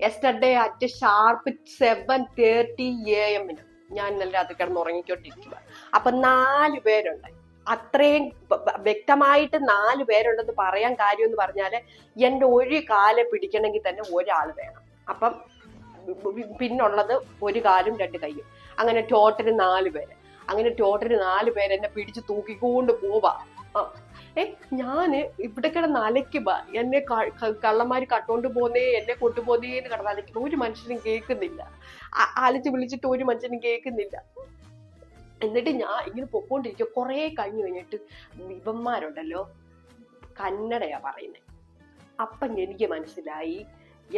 Yesterday at sharp 7:30 AM ഞാൻ ഇന്നലെ രാത്രി കിടന്ന് ഉറങ്ങിക്കൊണ്ടിരിക്കുക. അപ്പൊ 4 പേരുണ്ട്. അത്രയും വ്യക്തമായിട്ട് 4 പേരുണ്ടെന്ന് പറയാൻ കാര്യം എന്ന് പറഞ്ഞാല് എന്റെ ഒരു കാല് പിടിക്കണമെങ്കിൽ തന്നെ ഒരാൾ വേണം. അപ്പം പിന്നുള്ളത് ഒരു കാലും 2 കൈയും, അങ്ങനെ ടോട്ടല് 4 പേര്. അങ്ങനെ ടോട്ടല് 4 പേര് എന്നെ പിടിച്ച് തൂക്കിക്കൊണ്ട് പോവാ. ഞാന് ഇവിടെ കിടന്ന് അലയ്ക്കുമ്പോ എന്നെ കള്ളന്മാര് കട്ടോണ്ട് പോന്നേ, എന്നെ കൊണ്ടുപോന്നേന്ന് കിടന്ന് അലയ്ക്കുമ്പോ ഒരു മനുഷ്യനും കേൾക്കുന്നില്ല. അലച്ച് വിളിച്ചിട്ട് ഒരു മനുഷ്യനും കേൾക്കുന്നില്ല. എന്നിട്ട് ഞാൻ ഇങ്ങനെ പൊക്കോണ്ടിരിക്കുക. കുറെ കഴിഞ്ഞിട്ട് ഇവന്മാരുണ്ടല്ലോ കന്നഡയാ പറയുന്നത്. അപ്പം എനിക്ക് മനസ്സിലായി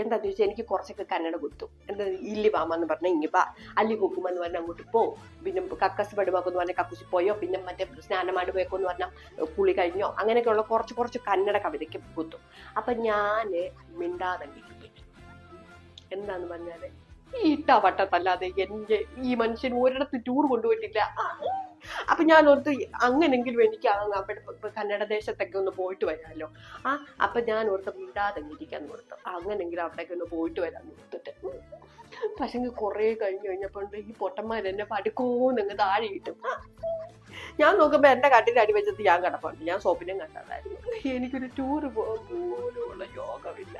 എന്താന്ന് വെച്ചാൽ എനിക്ക് കുറച്ചൊക്കെ കന്നഡ കുത്തു. എന്താ ഇല്ലി വാമെന്ന് പറഞ്ഞാൽ ഇങ്ങി വാ, അല്ലി കുക്കുമെന്ന് പറഞ്ഞാൽ അങ്ങോട്ട് പോ, പിന്നെ കക്കസ് പടുവാക്കെന്ന് പറഞ്ഞാൽ കക്കുസി പോയോ, പിന്നെ മറ്റേ സ്നാനമാട് പോയേക്കോന്ന് പറഞ്ഞാൽ കുളി കഴിഞ്ഞോ, അങ്ങനെയൊക്കെയുള്ള കുറച്ച് കന്നഡ കവിതയ്ക്ക് കുത്തും. അപ്പൊ ഞാന് മിണ്ടാതെങ്കിരിക്കും. എന്താന്ന് പറഞ്ഞാല് ഈ ഇട്ടാവട്ടത്തല്ലാതെ എന്റെ ഈ മനുഷ്യൻ ഒരിടത്ത് ടൂർ കൊണ്ടുപോയിട്ടില്ല. അപ്പൊ ഞാൻ ഓർത്ത് അങ്ങനെങ്കിലും എനിക്ക് കന്നഡ ദേശത്തൊക്കെ ഒന്ന് പോയിട്ട് വരാമല്ലോ. അപ്പൊ ഞാൻ ഓർത്ത് മിണ്ടാതെങ്കിരിക്കാന്ന് ഓർത്തു. അങ്ങനെങ്കിലും അവിടേക്ക് ഒന്ന് പോയിട്ട് വരാന്ന് ഓർത്തിട്ട്. പക്ഷെ കുറെ കഴിഞ്ഞപ്പോ ഈ പൊട്ടന്മാരെന്നെ പടുക്കോന്നങ്ങ് താഴെ കിട്ടും. ഞാൻ നോക്കുമ്പോ എന്റെ കട്ടിന്റെ അടി വെച്ചത് ഞാൻ കിടപ്പുണ്ട്. ഞാൻ സ്വപ്നം കണ്ടതായിരുന്നു. എനിക്കൊരു ടൂറ് പോകാൻ പോലുള്ള യോഗമില്ല.